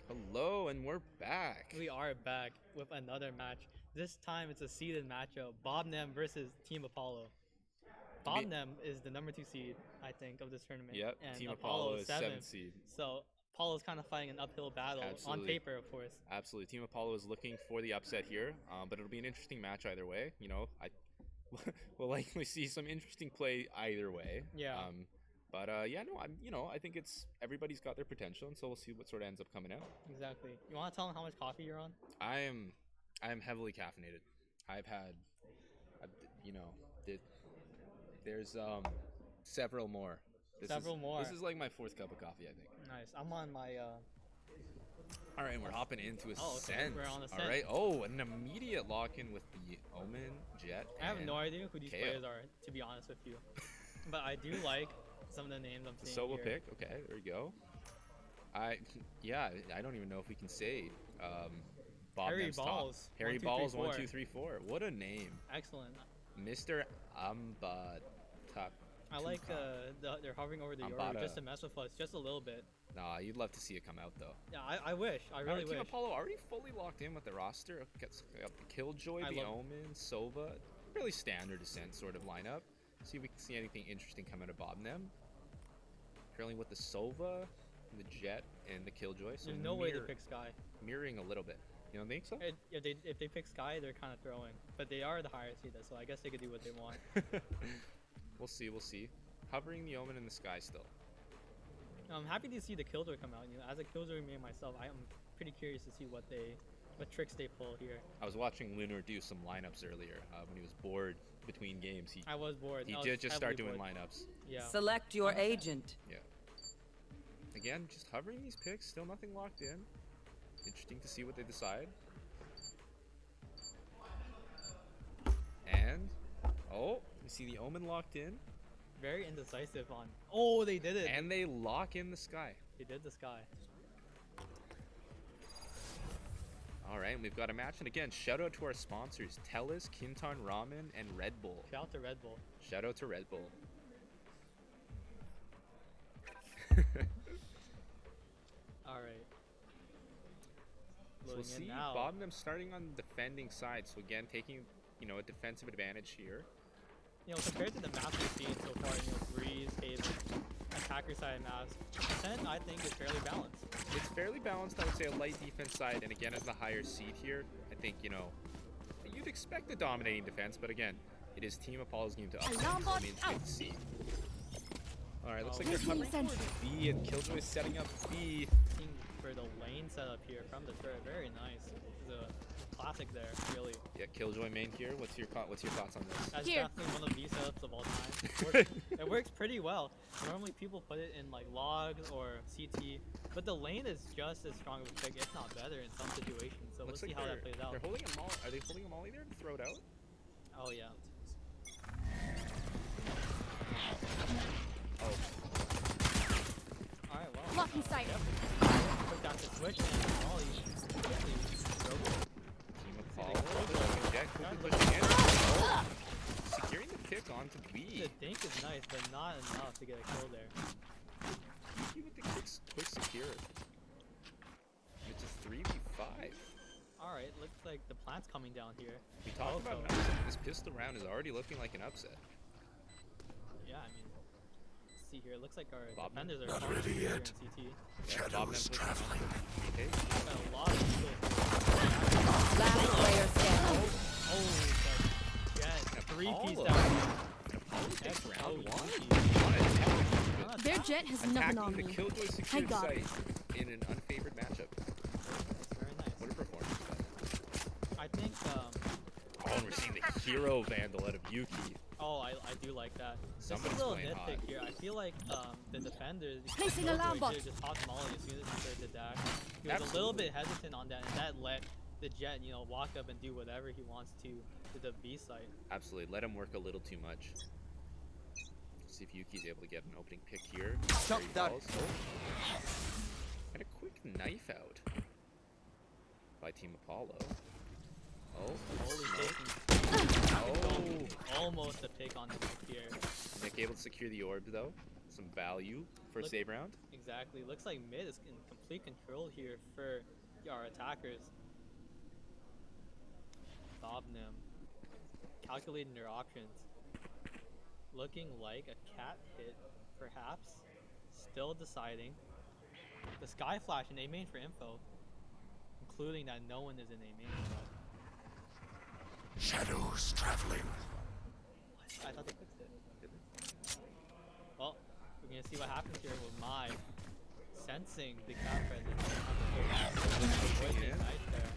Hello, and we're back. We are back with another match. This time it's a seeded matchup. Bobnem versus Team Apollo. Bobnem is the number 2 seed, I think, of this tournament. Yep, And Team Apollo Apollo is is 7th 7th. seed. So Apollo's kind of fighting an uphill battle on Absolutely. paper, of course. Absolutely. Team Apollo is looking for the upset here, but it'll be an interesting match either way. We'll likely see some interesting play either way. Yeah. I think it's everybody's got their potential, and so we'll see what sort of ends up coming out. Exactly. You want to tell them how much coffee you're on? I am heavily caffeinated. I've had, there's several more. Several more. This is like my 4th cup of coffee, I think. Nice. I'm on my. All right, and we're hopping into okay. Ascent. We're on Ascent. All right. Oh, an immediate lock-in with the Omen, Jet. I have no idea who these KO. players are, to be honest with you. But I do like some of the names I'm seeing Solo here. pick. Okay, there we go. I don't even know if we can say Harry Bobnem's Balls. top. Harry 1, 2, 3, Balls 4. 1 2 3 4. What a name, Excellent. Mr. Amba Top. I like they're hovering over the Yoru just to mess with us just a little bit. Nah, you'd love to see it come out though. Yeah, I wish. I really Team wish. Apollo already fully locked in with the roster. Got the Killjoy, the Omen, Sova. Really standard Ascent sort of lineup. See if we can see anything interesting come out of Bobnem. Currently with the Sova, the Jet, and the Killjoy. So There's no way to pick Sky. Mirroring a little bit. You don't think so? If they pick Sky, they're kind of throwing. But they are the higher seed, so I guess they could do what they want. We'll see. Hovering the Omen in the sky still. I'm happy to see the Killjoy come out. As a Killjoy main myself, I am pretty curious to see what tricks they pull here. I was watching Lunar do some lineups earlier when he was bored between games. I was bored. He did just start doing lineups. Yeah. Select your agent. Yeah. Again, just hovering these picks, still nothing locked in. Interesting to see what they decide. And, we see the Omen locked in. Very indecisive on. Oh, they did it. And they lock in the Sky. They did the Sky. All right, and we've got a match. And again, shout out to our sponsors, Telus, Kintan Ramen, and Red Bull. Shout out to Red Bull. Shout out to Red Bull. All right. So we'll see Bobnem starting on the defending side. So again, taking a defensive advantage here. Compared to the maps we've seen so far, Breeze, Haven, attacker side maps, Ascent I think is fairly balanced. It's fairly balanced. I would say a light defense side, and again, as the higher seed here, I think you'd expect the dominating defense, but again, it is Team Apollo's game to upset the main seed. All right, looks like they're coming towards B, and Killjoy is setting up B. For the lane setup here from the turret, very nice. It's a classic there, really. Yeah, Killjoy main here. What's your thoughts on this? That's definitely one of the setups of all time. It works pretty well. Normally people put it in like logs or CT, but the lane is just as strong of a pick, if not better, in some situations. So let's see how that plays out. They're holding a molly. Are they holding a molly there to throw it out? Oh yeah. Oh. Alright, well. Blocking sight. Quick down to switch and molly. Team Apollo. Jet quickly pushing in. Oh. Securing the pick onto B. The dink is nice, but not enough to get a kill there. With the quick secure. It's a 3v5. Alright, looks like the plant's coming down here. We talked about an upset. This pistol round is already looking like an upset. Yeah, I mean, let's see here. It looks like our Bobnem. defenders are Not ready yet. in CT. Shadows traveling. Okay. Got a lot of people. Last player standing. Oh, but Jet, three-piece Apollo. down. Apollo takes round one. Their jet has nothing on Attacking the me. Killjoy I secured got it. site in an unfavored matchup. Very nice. What a performance. I think, Oh, and we're seeing the hero vandal out of Yuki. oh, I do like that. Somebody's Just a little playing nitpick hot. here. I feel like the defenders Placing alarm box. just hot molly as soon as he started to dash. He was a little bit hesitant on that, and that let the Jet, walk up and do whatever he wants to the B site. Absolutely. Let him work a little too much. See if Yuki's able to get an opening pick here. Stop that. And a quick knife out by Team Apollo. Oh, Holy oh. Almost a pick on the pick here. Nick able to secure the orb though. Some value for a save round. Exactly. Exactly. Looks like mid is in complete control here for our attackers. Bobnem calculating their options. Looking like a cat hit, perhaps. Still deciding. The Sky Flash in A main for info, including that no one is in A main. Shadows traveling. I thought they fixed it. Well, we're gonna see what happens here with Mai sensing the cat presence. Nice there.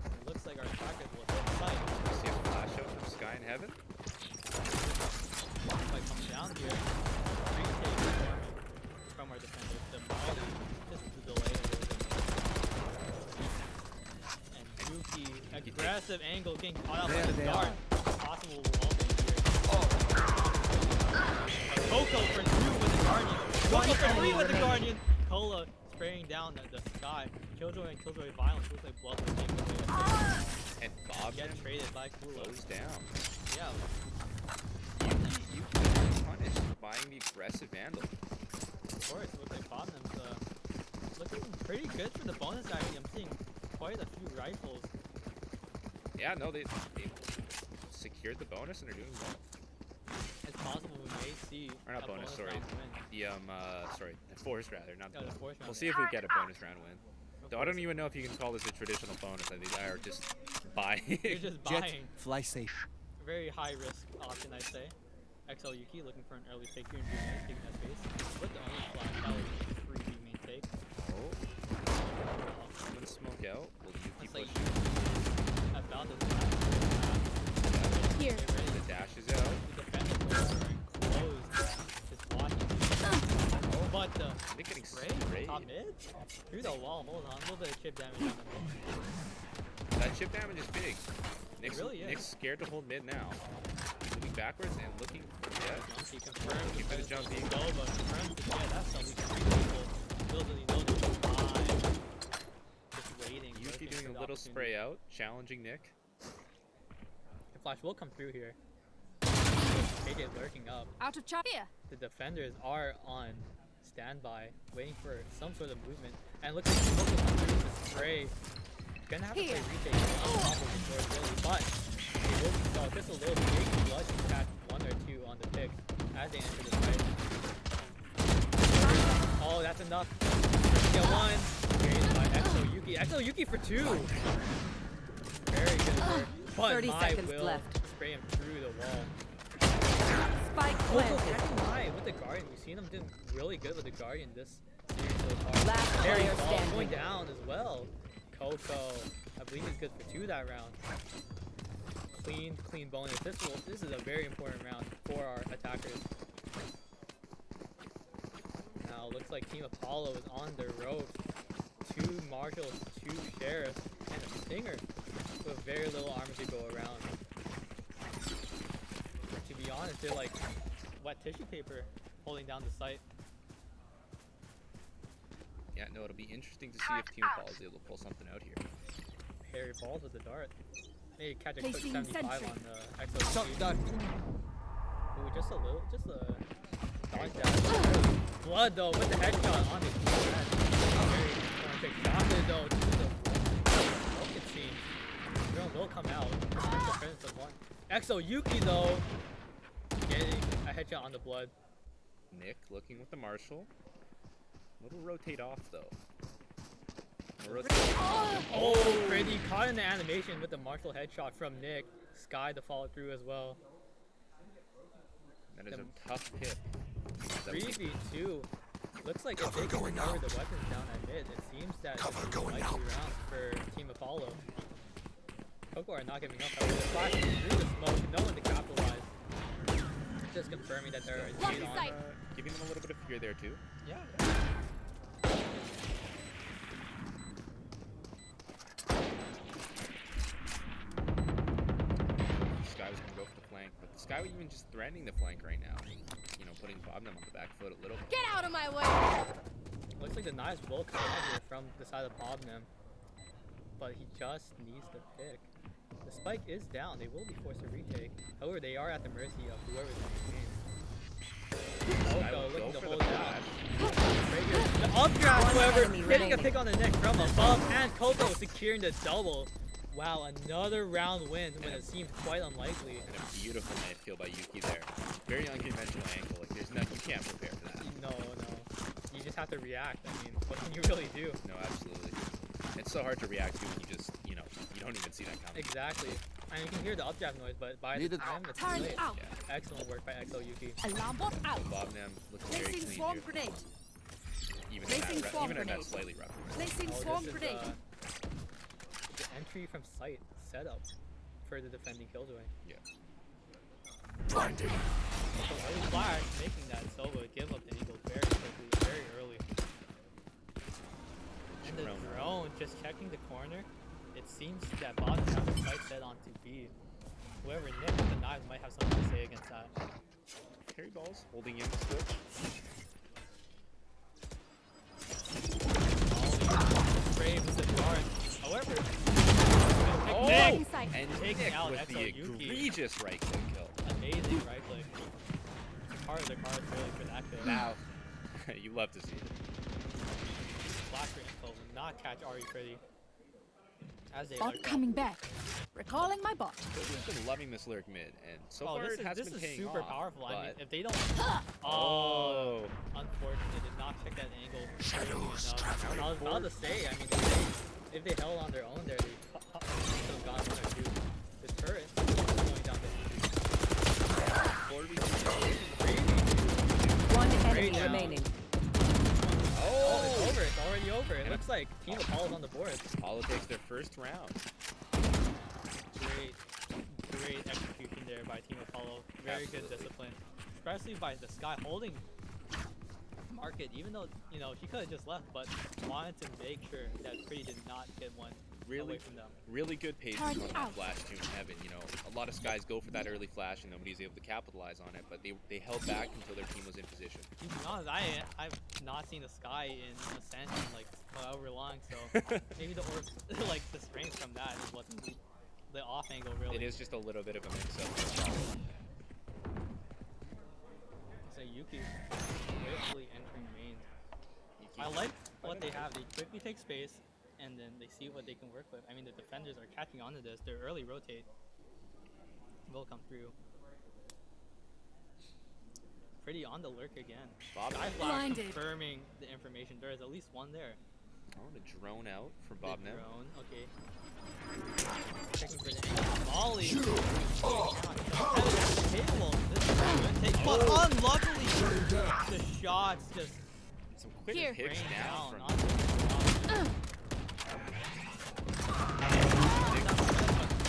It looks like our attackers will hit sight. See a flash out from Sky in Heaven? Might come down here. Retake from our defenders. The Molly just to delay a little bit. And Yuki, aggressive angle, getting caught out by the dart. Possible wall bang here. Coco for 2 with the Guardian. Coco for 3 with the Guardian. Cola spraying down the sky. Killjoy and Killjoy violence. Looks like blood was taken away. And Bob Get traded by Kula. goes down. Yeah. You can punish buying the aggressive Vandal. Of course, it looks like Bobnem's looking pretty good for the bonus actually. I'm seeing quite a few rifles. Yeah, no, they secured the bonus and are doing well. It's possible we may see Or not a bonus, sorry. round win. The force rather, not Yeah, the the force round We'll win. see if we get a bonus round win. Of Though I don't course. even know if you can call this a traditional bonus. I think they are just buying. You're just Jet, buying. fly safe. Very high risk option, I'd say. XL Yuki looking for an early take here in June, taking that space. With the only flash, that was a free B main take. Oh. Someone smoke out. Will you keep It's like pushing? about to Here. get ready. The dash is out. The defenders are enclosed. Just watching. Oh, but the They're getting spray sprayed. top mid through the wall. Hold on, a little bit of chip damage on the mid. That chip damage is big. really is. Nick's scared to hold mid now. Moving backwards and looking. Yeah. Jumpy confirms Looking for the that it's jumpy. Nova confirms that, yeah, that's how we can reach people. Feels that he knows it's alive. Just waiting. Yuki looking doing for a the little opportunity. spray out, challenging Nick. The flash will come through here. KJ lurking up. Out of charge. Here. The defenders are on standby, waiting for some sort of movement. And look at Smoke will come through with the spray. Gonna have to play Here. retake on top of the sword, really, but it will be stalled just a little bit. Maybe Blood can catch 1 or 2 on the pick as they enter the fight. Oh, that's enough. Get 1. Created by XO Yuki. XO Yuki for 2. Very good work. But 30 Mai seconds will left. spray him through the wall. Spike Coco planted. catching Mai with the Guardian. We've seen him doing really good with the Guardian this series so far. Last Very player ball standing. going down as well. Coco, I believe he's good for 2 that round. Clean bonus. This is a very important round for our attackers. Now looks like Team Apollo is on the road. 2 marshals, 2 sheriffs, and a stinger with very little armor to go around. To be honest, they're like wet tissue paper holding down the site. Yeah, no, it'll be interesting to see if Team Paul is able to pull something out here. Harry falls with the dart. Maybe catch a quick Placing 75 sentry. on the XO. Shot dart. Ooh, just a dodge dash. Blood though with the headshot on the head. Very quick shot though. To the rocket scene. Drone will come out. The presence of 1. XO Yuki though getting a headshot on the blood. Nick looking with the Marshall. Little rotate off though. Oh, pretty caught in the animation with the Marshall headshot from Nick. Sky to follow through as well. That is a tough hit. 3v2. Looks like if Cover they can going recover out. the weapons down at mid, it seems that Cover this is going likely out. round for Team Apollo. Coco are not giving up. However, they're flashing through the smoke, no one to capitalize. Just confirming that they're Lucky indeed on. sight. Giving them a little bit of fear there too. Yeah. Sky was gonna go for the flank, but Sky was even just threatening the flank right now. You know, putting Bobnem on the back foot a little. Get out of my way. Looks like the knives will come out here from the side of Bobnem. But he just needs the pick. The spike is down. They will be forced to retake. However, they are at the mercy of whoever's in the game. Sky Oko will looking go to for hold the down. flash. The updraft, One however, enemy getting a remaining. pick on the neck from above, and Coco securing the double. Wow, another round win when it seemed quite unlikely. And a beautiful knife kill by Yuki there. Very unconventional angle. Like there's nothing, you can't prepare for that. No. You just have to react. I mean, what can you really do? No, absolutely. It's so hard to react to when you just, you don't even see that coming. Exactly. I mean, you can hear the updraft noise, but by the Needed- time it's too Turn late. out. Yeah. Excellent work by XO Yuki. Alarm bot out. Bobnem looking very Placing clean swarm here. grenade. Even Placing in that, swarm even in that grenade. slightly rough. Placing Oh, swarm this is grenade. the entry from sight setup for the defending killjoy. Yeah. Blinding. So early flash making that Sova give up the eagle very quickly, very early. And the drone just checking the corner. It seems that Bobnem has the sight set onto B. Whoever Nick with the knives might have something to say against that. Carry balls, holding in the switch. Brave with the dart. However, Oh! Nick Inside. And taking Nick out with the XO Yuki. egregious right click kill. Amazing right click. The cards really for that kill. Now, you love to see it. Flasher info will not catch Ari pretty. As they Bot lurk coming back. Recalling my bot. I've been loving this lurk mid, and so Oh, far this it has is been paying super off, powerful. I mean, but- if they don't, Oh. unfortunately, did not check that angle. Shadows enough. traveling. I was about to say, I mean, if they held on their own there, they could have gone 1 or 2. The turret going down to One enemy Great down. remaining. Oh, it's over. It's already over. It looks like Team Apollo's on the board. Apollo takes their first round. Great execution there by Team Apollo. Very good Absolutely. discipline, especially by the Sky holding market. Even though she could have just left, but wanted to make sure that Pretty did not get one away from them. Really good patience Turn on that out. flash too in heaven. A lot of Skies go for that early flash and nobody's able to capitalize on it, but they held back until their team was in position. To be honest, I've not seen the Sky in Ascent in like however long, so maybe the orb, like the strength from that is what the off angle really. It is just a little bit of a mix-up. So Yuki quickly entering main. I like what they have. They quickly take space, and then they see what they can work with. I mean, the defenders are catching on to this. Their early rotate will come through. Pretty on the lurk again. Bob, Sky Flash Blinded. confirming the information. There is at least one there. oh, the drone out from The Bobnem. drone, okay. Checking for the angle. Molly. Table. This is a good take, but unluckily, the shots just Some quick Here. hits rain down down from onto the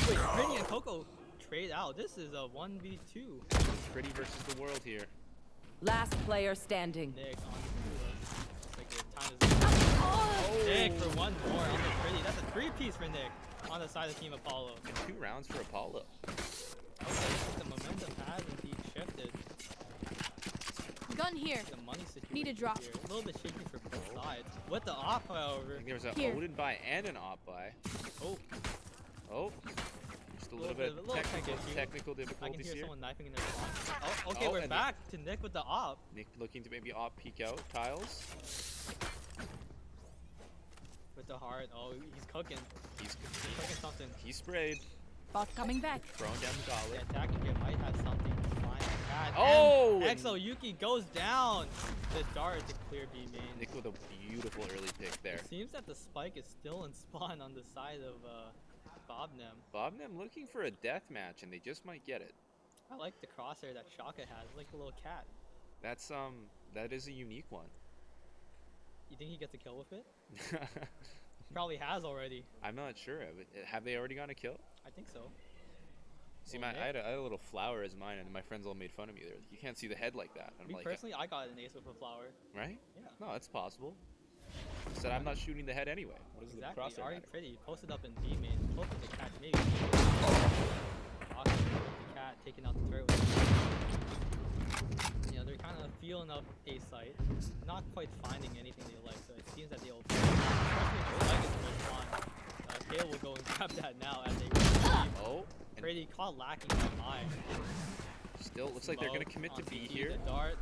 Wait, Pretty and Coco trade out. This is a 1v2. Pretty versus the world here. Last player standing. Nick on the like the time is Nick for one more on the Pretty. That's a 3-piece for Nick on the side of Team Apollo. And 2 rounds for Apollo. Okay, the momentum has indeed shifted. Gun here. The money situation Need a drop. here. A little bit shaky for both sides. With the op, I however. think there was a Here. Odin buy and an op buy. Oh, Oh, just a little bit bit of a little technical I can difficulties hear here. someone knifing in their spawn. Oh, okay, Oh, we're and back to Nick with the op. Nick looking to maybe op peek out tiles. With the heart. Oh, he's cooking. He's He's cooking something. he sprayed, Bot coming back. throwing down the The gauntlet. attacking gear might have something to find at that. Oh, And and- Exo Yuki goes down. The dart to clear B main. Nick with a beautiful early pick there. It seems that the spike is still in spawn on the side of Bobnem. Bobnem looking for a death match, and they just might get it. I like the crosshair that Shaka has, like a little cat. That's that is a unique one. You think he gets a kill with it? Probably has already. I'm not sure. Have they already gotten a kill? I think so. See, Well, I had a little flower as mine, and my friends all made fun of me. They're like, you can't see the head like that. I'm Me like, personally, I got an ace with a flower. right? Yeah. No, that's possible. Said I'm not shooting the head anyway. What is Exactly. the crosshair Ari matter? Pretty posted up in B main, hoping to catch maybe. Awesome. The cat taking out the turret. You know, they're kind of feeling up A site, not quite finding anything they like. So it seems that they'll, especially if the Legacy will spawn. Gale will go and grab that now as they receive. Oh, and Pretty caught lacking by mine. still looks like they're gonna commit to B here. The dart.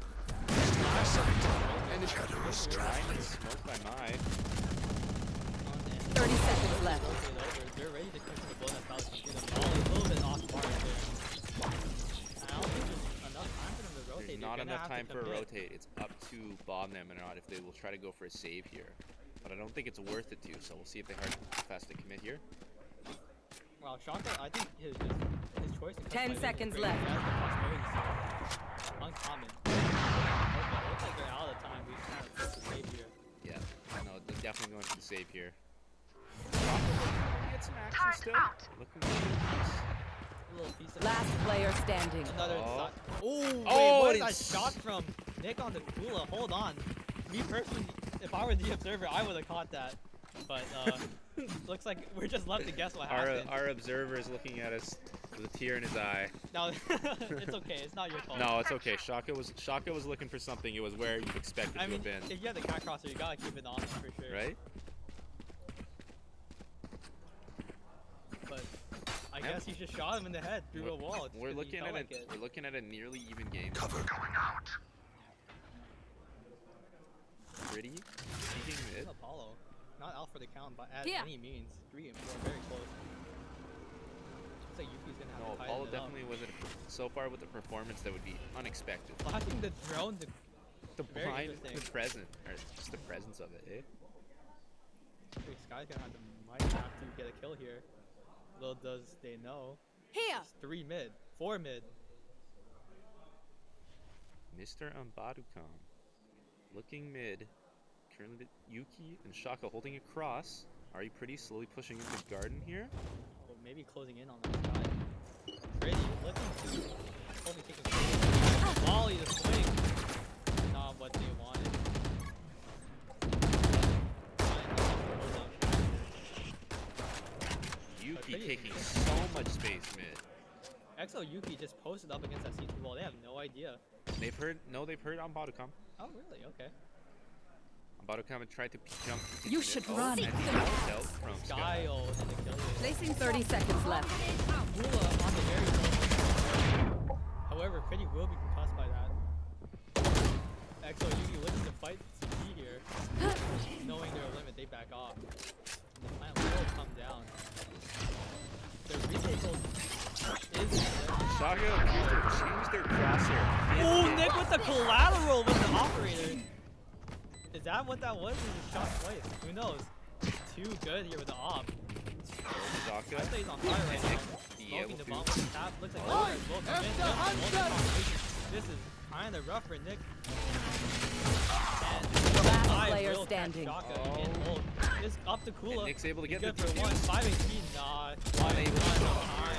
And it's Shadows Ryan is smoked by Mai. 30 seconds left. They're ready to come to the blow that Falcon shoot them. Molly, a little bit off mark there. I don't think there's enough time for them to rotate. There's They're not gonna enough have to time for a commit. rotate. It's up to Bobnem or not if they will try to go for a save here. But I don't think it's worth it to, so we'll see if they hard fast to commit here. Wow, Shaka, I think his choice to cut 10 by seconds Vision is left. great. He has the possibility, so uncommon. Okay, looks like they're out of time. We kind of forced the save here. Yeah, no, they're definitely going for the save here. Get some action still. Looking good. A little piece of Last player standing. another Oh. shot. Ooh, wait, Oh, what is that it's- shot from Nick on the Kula? Hold on. Me personally, if I were the observer, I would have caught that. But looks like we're just left to guess what happened. Our observer is looking at us with a tear in his eye. No, it's okay. It's not your fault. No, it's okay. Shaka was looking for something. It was where you expected I to mean, have been, if you have the cat crosser, you gotta keep it on for sure. right? But I Yeah. guess you just shot him in the head through a wall. We're because he looking felt at like it. it. We're looking at a nearly even game. Cover going out. Pretty. Peeking mid. Apollo, not out for the count, but at Yeah. any means, 3 and 4, very close. Looks like Yuki's gonna have No, to tighten Apollo it definitely wasn't. So far with the performance, that would be unexpected. up. Flashing the drone to The Very blind, interesting. the present, or just the presence of it, eh? Big Sky's gonna have to might have to get a kill here. Little does they know. Here. It's 3 mid, 4 mid. Mr. Ambadukam. Looking mid. Currently Yuki and Shaka holding across. Are you pretty slowly pushing into garden here? Or maybe closing in on that Sky. Pretty looking to only taking volley to swing. Not what they wanted. Yuki pretty taking interesting. so much space mid. XO Yuki just posted up against that C2 wall. They have no idea. They've heard Ambadukam. Oh really? Okay. Ambadukam had tried to jump. into You mid. should Oh, run. and he got dealt from Sky. Sky ult and the kill is Placing 30 seconds left. Mula on the very low. However, Pretty will be concussed by that. XO Yuki looking to fight CT here. Knowing their limit, they back off. The plant will come down. The retake is Shaka appears to have changed their crosshair. Oh, Nick with the collateral with the operator. Is that what that was? Or just shot twice? Who knows? Too good here with the op. Shaka. I say he's on fire right And Nick now. be Smoking able the to- bomb with the tap. Looks like Nick will come in. This is kind of rough for Nick. And Last I player will catch standing. Shaka in hold. It's up to Kula. And Nick's able to He's get good the for one. 5 HP. Nah. Unable to Not stop. time.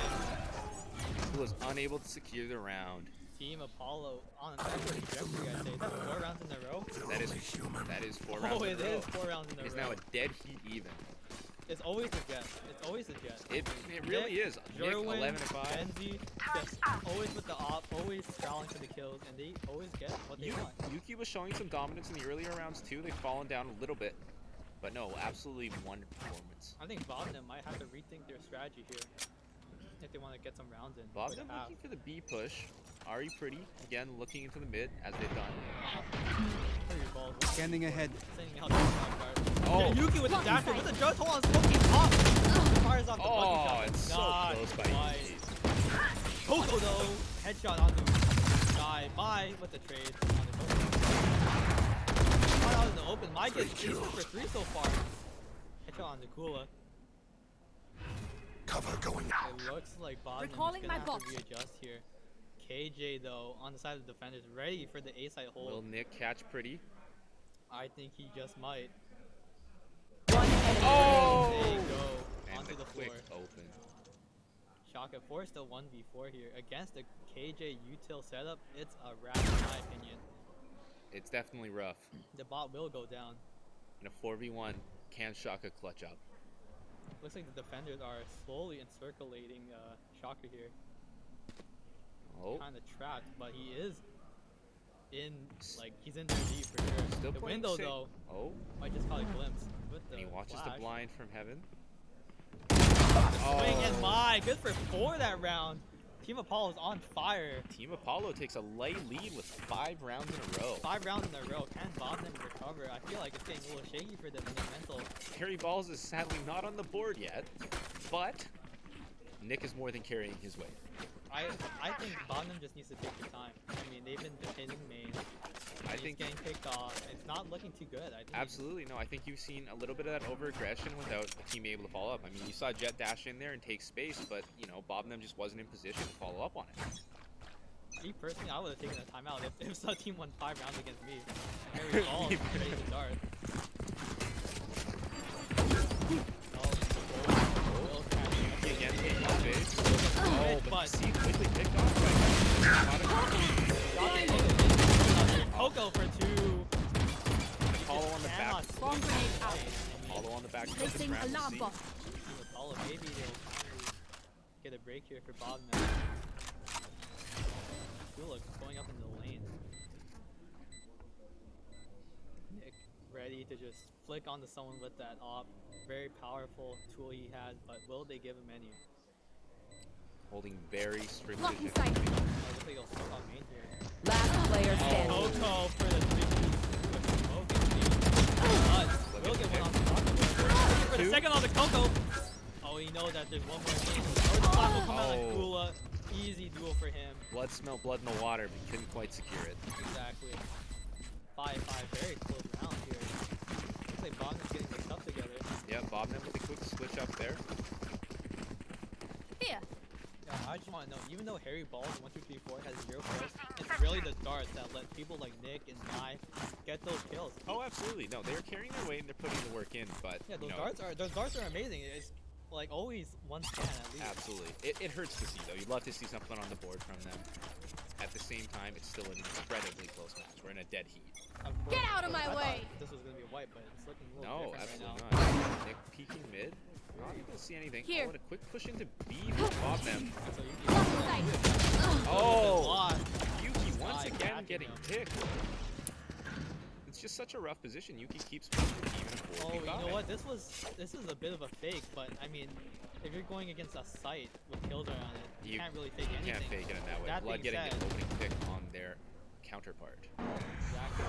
Who was unable to secure the round. Team Apollo on an upward trajectory, I'd say. Is that 4 rounds in a row? That is 4 rounds Oh, in it a row. is 4 rounds in a It's row. now a dead heat even. It's always a jet. It's always a jet. It really Nick, is. Nick Jerwin, 11-5. Benzi, just always with the op, always scrolling for the kills, and they always get what they want. Yuki was showing some dominance in the earlier rounds too. They've fallen down a little bit. But no, absolutely wonderful performance. I think Bobnem might have to rethink their strategy here if they want to get some rounds in. Bobnem looking for the B push. Are you pretty? Again, looking into the mid as they've done. Scanning ahead. Sending out the front guard. Oh. Yeah, Yuki with the dash with the judge. Hold on, smoking off. Fires off the Oh, bucket shot. it's so Not close by quite. Yuki. Coco though, headshot onto Sky. Mai with the trade on the Coco. Shot out in the open. Mai gets 3 for 3 so far. Headshot on the Kula. Cover going out. It looks like Bobnem is Recalling gonna my have bot. to readjust here. KJ though, on the side of the defenders, ready for the A side hold. Will Nick catch pretty? I think he just might. One enemy Oh! There you go. And Onto the the quick floor. open. Shaka forced a 1v4 here against the KJ util setup. It's a wrap in my opinion. It's definitely rough. The bot will go down. In a 4v1, can Shaka clutch up? Looks like the defenders are slowly encirculating Shaka here. Oh, Kind of trapped, but he is in, like, he's in the D for sure. still The playing window safe. though Oh, might just caught a glimpse with the and he watches flash. the blind from heaven. Swing and Oh, my, good for 4 that round. Team Apollo is on fire. Team Apollo takes a light lead with 5 rounds in a row. 5 rounds in a row. Can Bobnem recover? I feel like it's getting a little shaky for them in their mental. Harry Balls is sadly not on the board yet, but Nick is more than carrying his weight. I think Bobnem just needs to take their time. I mean, they've been defending main. I He's think getting picked off. It's not looking too good. I think absolutely no. I think you've seen a little bit of that over-aggression without the team able to follow up. I mean, you saw Jet dash in there and take space, but you know, Bobnem just wasn't in position to follow up on it. Me personally, I would have taken a timeout if the team won 5 rounds against me. Harry Ball is ready to start. Again, taking space. Oh, but see, quickly picked off by Coco for 2. Apollo on the back. Bomb grenade out. Apollo on the back. Placing alarm bot. Apollo, maybe they'll finally get a break here for Bobnem. Look, going up in the lane. Nick ready to just flick onto someone with that op. Very powerful tool he has, but will they give him any? Holding very strict Blocking vision. sight. Oh, looks like he'll start on main here. Last player standing. Coco for the 3 Will get one on the Coco. For the second on the Coco. Oh, he knows that there's one more game. Oh, the flash will come out like Gula. Easy duel for him. Blood smelled blood in the water, but couldn't quite secure it. Exactly. 5-5, very close round here. Looks like Bobnem's getting mixed up together. Yeah, Bobnem with a quick switch up there. Here. Yeah, I just want to know, even though Harry Balls 1, 2, 3, 4 has 0 kills, it's really the darts that let people like Nick and Nye get those kills. Oh, absolutely. No, they're carrying their weight and they're putting the work in, but Yeah, you those know, darts are amazing. It's like always one scan at least. absolutely. It hurts to see, though. You'd love to see something on the board from them. At the same time, it's still an incredibly close match. We're in a dead heat. Of course, Get out of my I thought way. this was gonna be a wipe, but it's looking a No, little different absolutely right now. not. Nick peeking mid. Not able to see anything. Here. Oh, and a quick push into B for Bobnem. So you Blocking sight. Oh! Yuki once Nice again catching getting him. picked. It's just such a rough position. Yuki keeps pushing even a 4v5. Oh, you know what? This is a bit of a fake, but I mean, if you're going against a site with kills around it, you can't really fake You anything. can't fake it in that way. That Blood being getting said- the opening pick on their counterpart. Exactly.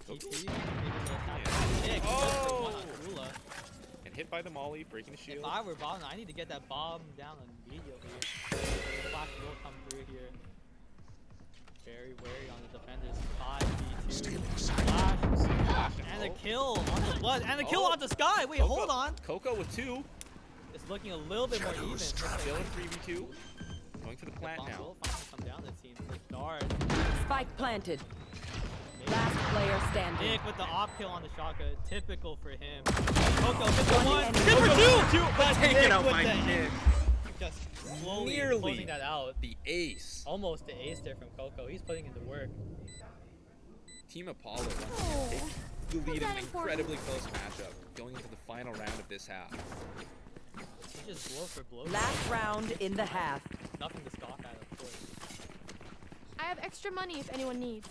Coco TP. Yeah. Nick, Oh! one on Gula. And hit by the molly, breaking the shield. If I were Bobnem, I need to get that bomb down immediately. Flash will come through here. Very wary on the defenders. 5v2. Flash. Flash And a hope. kill on the Blood. And a kill Oh. on the Sky. Wait, Coco- hold on. Coco with 2. It's looking a little bit more even. Still a 3v2. Going for the plant Bomb now. will finally come down, it seems. The dart. Spike planted. Maybe. Last player standing. Nick with the op kill on the shotgun. Typical for him. Coco hit the one. enemy. Hit for 2! But Nick taking out with my the Nick. Just slowly Nearly. closing that out. The ace. Almost the ace there from Coco. He's putting in the work. Team Apollo once again takes the lead in that an important? incredibly close matchup. Going into the final round of this half. He's just blow for blow. Last round in the half. Nothing to scoff at, of course. I have extra money if anyone needs.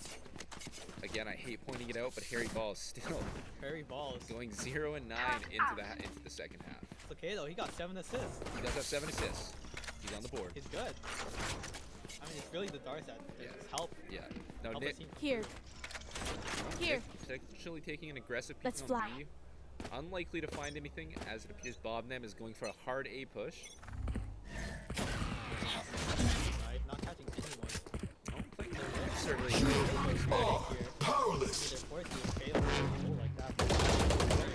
Again, I hate pointing it out, but Harry Ball is still Harry Balls. going 0 and 9 into the second half. It's okay though, he got 7 assists. He does have 7 assists. He's on the board. He's good. I mean, it's really the darts that Yeah. just help. Yeah. No, Help Nick, us team. Here. Here. Nick actually taking an aggressive peek Let's on fly. B. Unlikely to find anything, as it appears Bobnem is going for a hard A push. Right? Not catching anyone. Oh, playing the Nick certainly close match. Here. Powerless. They're forced to fail a goal like that. But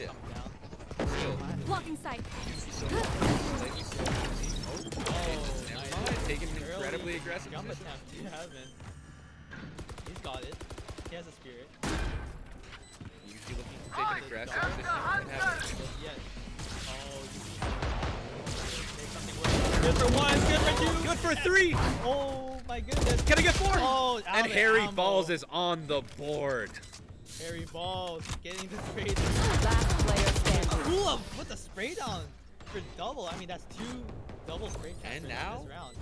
Yeah. coming down. Still, Blocking sight. slightly slow. Oh, Oh, never nice. mind. Taking an Early incredibly aggressive jump position. attempt. You haven't. He's got it. He has a spirit. Usually looking to take an aggressive position. And have But yet. Oh, you make something work. Good for 1, good for 2. good for 3. Oh my goodness. Can I get 4? Oh, out And of Harry ammo. Balls is on the board. Harry Balls getting the spray down. Last player standing. Gula with the spray down for double. I mean, that's 2 double spray casters And in now? this round.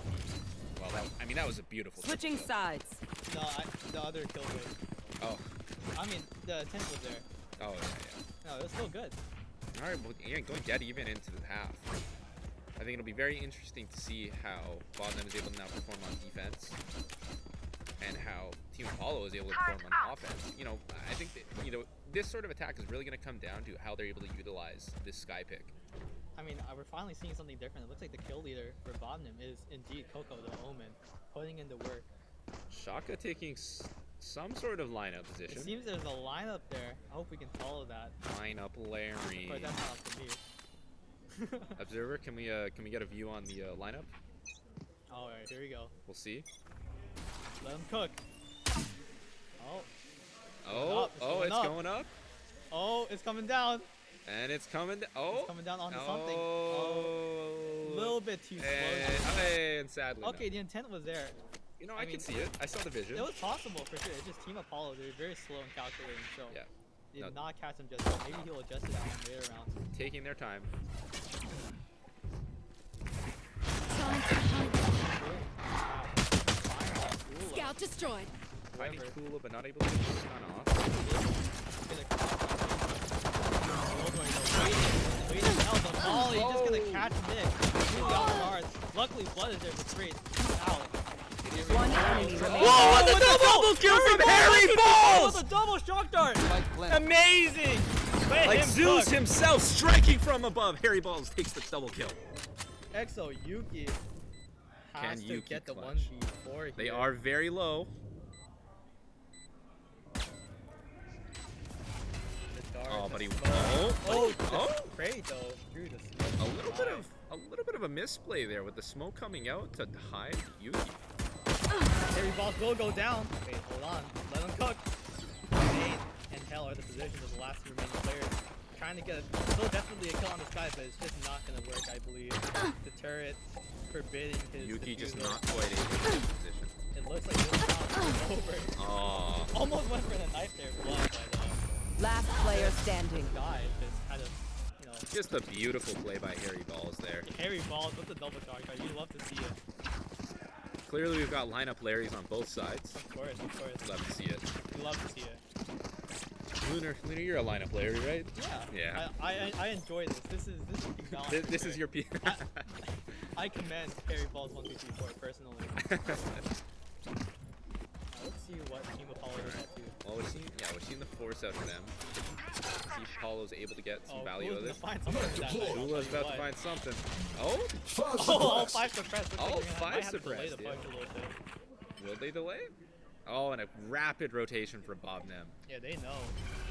Well, that was a beautiful. Switching triple, sides. No, the other kill rate. though. Oh, I mean, the attempt was there. oh yeah, No, it was still good. yeah. All right, well, yeah, going dead even into the half. I think it'll be very interesting to see how Bobnem is able to now perform on defense and how Team Apollo is able to perform on offense. You know, I think that, you know, this sort of attack is really going to come down to how they're able to utilize this Sky pick. I mean, we're finally seeing something different. It looks like the kill leader for Bobnem is indeed Coco the Omen, putting in the work. Shaka taking some sort of lineup position. It seems there's a lineup there. I hope we can follow that. Lineup Larry. But that's not up to me. Observer, can we get a view on the lineup? All right, here we go. We'll see. Let him cook. Oh. Oh, it's going up. Oh, it's coming down. And it's coming. It's coming down onto something. Oh, a little bit too slow. And sadly, okay, no. the intent was there. You know, I can see it. I saw the vision. It was possible for sure. It's just Team Apollo. They're very slow in calculating, so Yeah. they did not catch him just yet. Maybe he'll adjust it on later rounds. Taking their time. Scout destroyed. Finding Kula, but not able to get the stun off. Waiting now, the volley, just gonna catch Nick. Really off guard. Luckily, Blood is there for free. Out. One enemy remaining. Whoa, what the double kill from Harry Balls! What a double shock dart! Amazing! Let Like him Zeus cook. himself striking from above. Harry Balls takes the double kill. Exo Yuki has Can to Yuki get the clutch? 1v4 here. They are very low. The dart, Oh, the but he. smoke. Oh, Oh, great though. Through the smoke. a little bit of a misplay there with the smoke coming out to hide Yuki. Harry Balls will go down. Wait, hold on. Let him cook. Nate and Hell are the position of the last two remaining players. Trying to get still definitely a kill on this guy, but it's just not gonna work, I believe. The turret forbidding his Yuki just defusal. not quite able to get in position. It looks like this round is over. Oh. Almost went for the knife there, Blood, but Last player standing. died. Just kind of, you know. Just a beautiful play by Harry Balls there. Harry Balls with the double shot. You love to see it. Clearly, we've got lineup Larrys on both sides. Of course, of course. Love to see it. You love to see it. Lunar, you're a lineup Larry, right? Yeah. Yeah. I enjoy this. This is King Valorant. This is your P. I commend Harry Balls 1, 2, 3, 4 personally. Let's see what Team Apollo is up to. Well, we're seeing the force out for them. See if Apollo's able to get some value out of Kula's this. gonna find something with that knife, I'll Kula's tell you about to what. find something. Oh, Oh, all 5 suppressed. Looks All like you're gonna, 5 might have to delay suppressed, the yeah. punch a little bit. will they delay? Oh, and a rapid rotation for Bobnem. Yeah, they know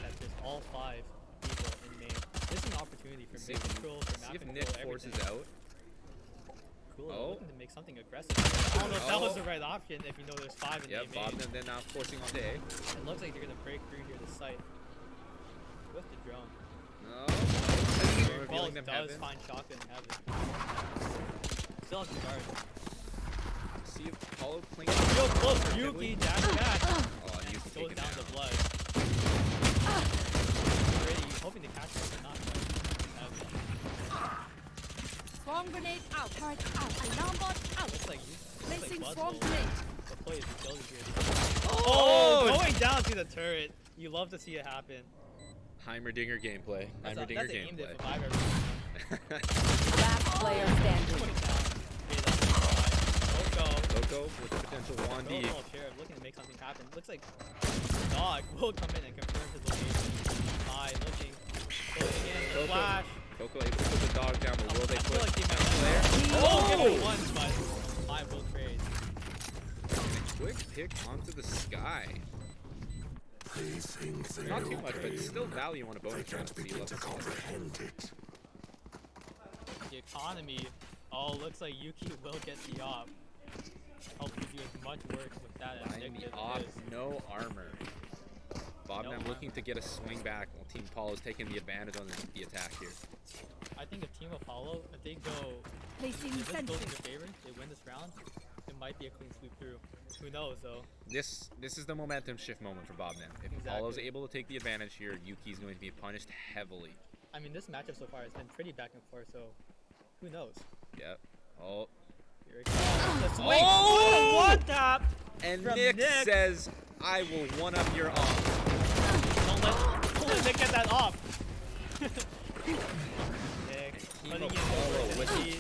that there's all 5 people in main. This is an opportunity for See mid if, control, for see map if control, Nick everything. forces out. Kula Oh. looking to make something aggressive. I don't know if that was Oh. the right option if you know there's 5 in Yep, main. Bobnem then now forcing all day. It looks like they're gonna break through here to site with the drone. No. Balls Revealing them does heaven. find shotgun in heaven. Still has the guard. See if Apollo playing. Real close. heavily. Yuki dash back. Oh, and Yuki Goes taken down down. to blood. Already hoping to catch him, but not quite. Swarm grenade out. Turret out. Alarm bot out. Looks like Placing Blood swarm will grenade. play his utility here. Oh, going down to the turret. You love to see it happen. Heimerdinger gameplay. That's Heimerdinger an aim gameplay. if I've ever seen one. Last player standing. Put it down. Okay, that's Coco. Coco with the potential 1D. Coco Sheriff looking to make something happen. Looks like Dog will come in and confirm his location. Eye looking. Going in. Coco. Flash. Coco able to put the dog down, but will they I feel put like they a might player? Oh, give Oh! it one, but I will trade. Quick pick onto the sky. They think they Not know too much, but pain. still value on a They bonus round. can't So you begin love to to see that. comprehend it. The economy. Oh, looks like Yuki will get the op. Hopefully do as much work with that as Find Nick the did op, with his. no armor. Bobnem armor. looking to get a swing back while Team Apollo's taking the advantage on the attack here. I think if Team Apollo, if they go, Placing if this goes in sentry. their favor, they win this round, it might be a clean sweep through. Who knows though? This is the momentum shift moment for Bobnem. If Apollo's Exactly. able to take the advantage here, Yuki's going to be punished heavily. I mean, this matchup so far has been pretty back and forth, so who knows? Yep. Oh. Here it comes. The swing. Oh! One tap. And From Nick, Nick. says, I will one up your off. Don't let Nick get that off. Nick Team putting in Apollo the with work.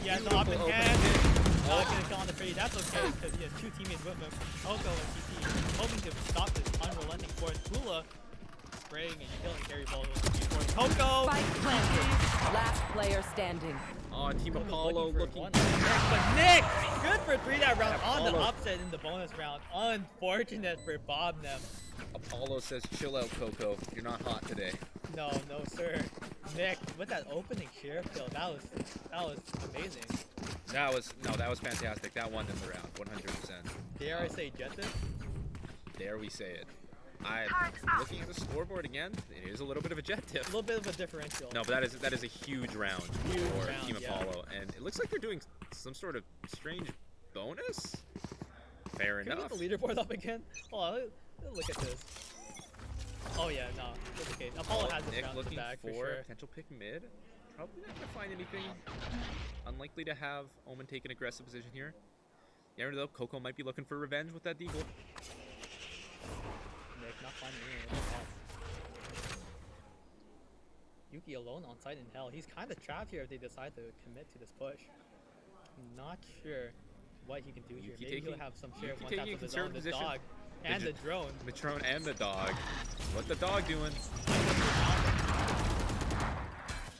He has the Beautiful open open hand. hit. Not gonna kill on the trade. That's okay because he has two teammates with him. Coco and CT hoping to stop this unrelenting force. Kula spraying and killing carry balls with the force. Coco! Spike planted. Last player standing. Oh, Team Apollo for looking. one on Nick, but Nick! Good for 3 that round Yeah, on the Apollo. upset in the bonus round. Unfortunate for Bobnem. Apollo says, "Chill out, Coco. You're not hot today." No, sir. Nick, with that opening sheriff kill, that was amazing. That was fantastic. That won them the round, 100%. Dare I say Jetta? There we say it. I'm looking at the scoreboard again. It is a little bit of a jet tip. A little bit of a differential. No, but that is a huge round Huge for round, Team yeah. Apollo, and it looks like they're doing some sort of strange bonus. Fair Can we enough. get the leaderboard up again? Hold on, let's look at this. Oh yeah, no, that's okay. Apollo has this Nick round in the looking bag for for sure. potential pick mid. Probably not gonna find anything. Unlikely to have Omen take an aggressive position here. You never know, Coco might be looking for revenge with that deagle. Nick not finding anyone with the boss. Yuki alone on site in hell. He's kind of trapped here if they decide to commit to this push. I'm not sure what he can do here. Yuki Maybe he'll taking- have some share of Yuki one taking taps a of his own. conservative The position. dog and the drone. The drone and the dog. What the dog doing?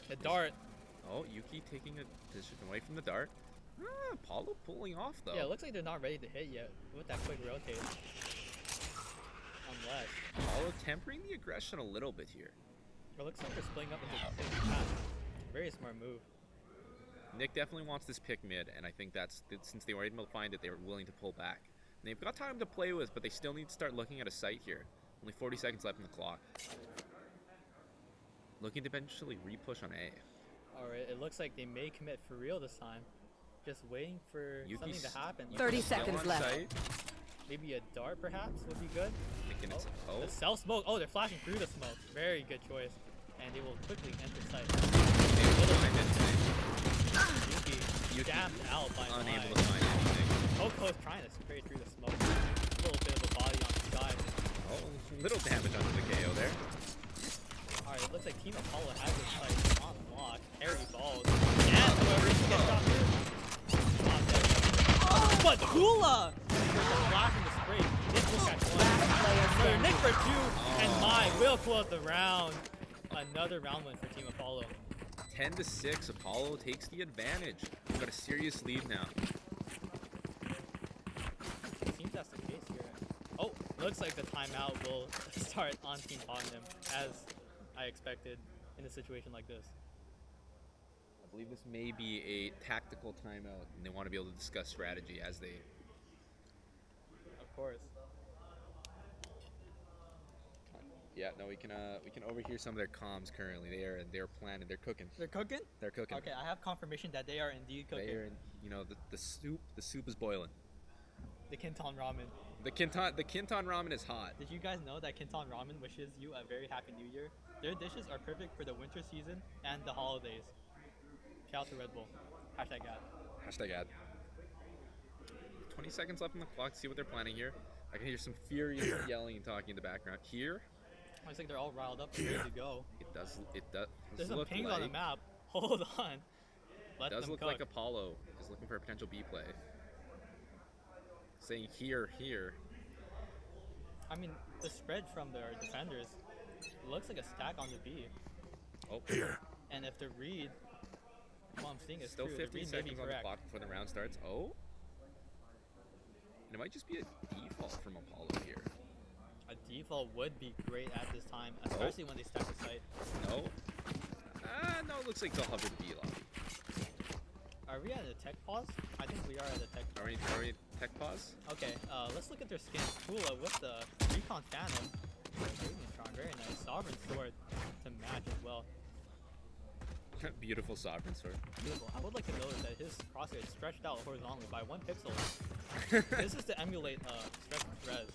The dart. Oh, Yuki taking a position away from the dart. Apollo pulling off though. Yeah, it looks like they're not ready to hit yet with that quick rotate. Unless. Apollo tempering the aggression a little bit here. It looks like they're splitting up into two paths. Very smart move. Nick definitely wants this pick mid, and I think since they were able to find it, they were willing to pull back. And they've got time to play with, but they still need to start looking at a site here. Only 40 seconds left in the clock. Looking to eventually re-push on A. Alright, it looks like they may commit for real this time. Just waiting for Yuki's- something to happen. 30 Still seconds on left. site. Maybe a dart perhaps would be good. Thinking it's, oh, The self smoke. Oh, they're flashing through the smoke. Very good choice. And they will quickly enter site. maybe we'll find anything. Yuki jammed out by Unable Mai. to find anything. Coco's trying to spray through the smoke. A little bit of a body on the side. Oh, little damage onto the KO there. Alright, it looks like Team Apollo has this site on lock. Harry balls. And whoever he gets shot through. Not dead. But Kula! There's a flash in the spray. Nick will catch one. Player Another standing. Nick for two. And Mai will close the round. Another round win for Team Apollo. 10-6, Apollo takes the advantage. We've got a serious lead now. Seems that's the case here. Oh, looks like the timeout will start on Team Bobnem, as I expected in a situation like this. I believe this may be a tactical timeout, and they want to be able to discuss strategy as they. Of course. Yeah, no, we can overhear some of their comms currently. They're planning. They're cooking. They're cooking? They're cooking. Okay, I have confirmation that they are indeed cooking. They're, the soup is boiling. The Kinton Ramen. The Kinton ramen is hot. Did you guys know that Kinton Ramen wishes you a very happy new year? Their dishes are perfect for the winter season and the holidays. Shout out to Red Bull. Hashtag ad. Hashtag ad. 20 seconds left on the clock. See what they're planning here. I can hear some furious yelling and talking in the background. Here, Looks like they're all riled up and ready to go. it does There's some look pings like on the map. Hold on. Let does them look cook. like Apollo is looking for a potential B play. Saying here. I mean, the spread from their defenders looks like a stack on the B. Oh, Here. And if the read, what I'm seeing is still true, 15 the read may be seconds on the correct. clock before the round starts. Oh, and it might just be a default from Apollo here. A default would be great at this time, especially when they stack the site. No, no, it looks like they'll hover the B lobby. Are we at a tech pause? I think we are at a tech pause. Are we tech pause? Okay, let's look at their skins. Kula with the Recon Phantom. Very nice. Sovereign Sword to match as well. Beautiful sovereign sword. Beautiful. I would like to notice that his crosshair is stretched out horizontally by 1 pixel. This is to emulate stretch res.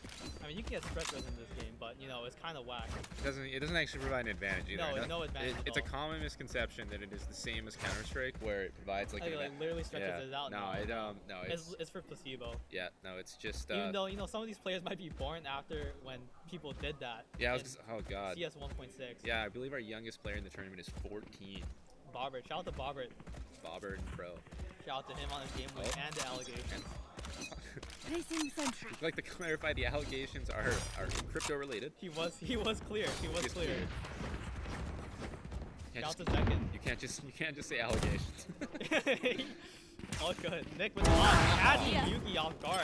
I mean, you can get stretch res in this game, but it's kind of whack. It doesn't actually provide an advantage either. No advantage at It's a all. common misconception that it is the same as Counter-Strike, where it provides like, Like, literally stretches yeah. it out. No, It's for placebo. yeah, no, it's just Even though some of these players might be born after when people did that. yeah, in oh god. CS 1.6. Yeah, I believe our youngest player in the tournament is 14. Bobbert. Shout out to Bobbert. Bobber and Pro. Shout out to him on his game win and the allegations. Placing sentry. I'd like to clarify the allegations are crypto related. He was clear. He was He's clear. You Shout can't, out to second. you can't just say allegations. All good. Nick with the lock, catching Yuki off guard.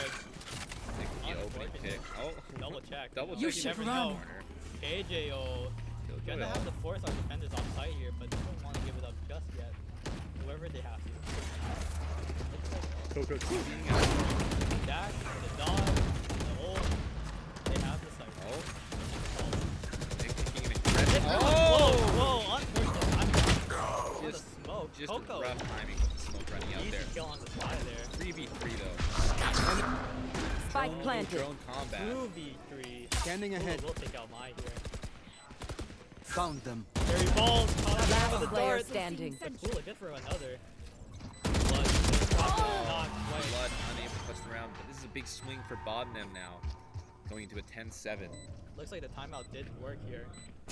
The opening pick. Oh, Double check. double You check. should in the run. corner. KJO. Kill Gonna have to force our defenders off site here, but they don't want to give it up just yet. Whoever they have to. Coco TV. Dash, the dodge, the ult. They have the site. Oh. Nick taking an incredible. Whoa, unfortunate. I'm Just, the smoke. just Coco. rough timing with the smoke running out Easy there. kill on the fly there. 3v3 though. Spike planted. Drone combat. 2v3. Scanning ahead. We'll take out my here. Found them. Harry balls. Caught up Last with the player dart. standing. But cool, good for another. Blood. Not quite. Blood unable to touch the round, but this is a big swing for Bobnem now. Going into a 10-7. Looks like the timeout did work here. I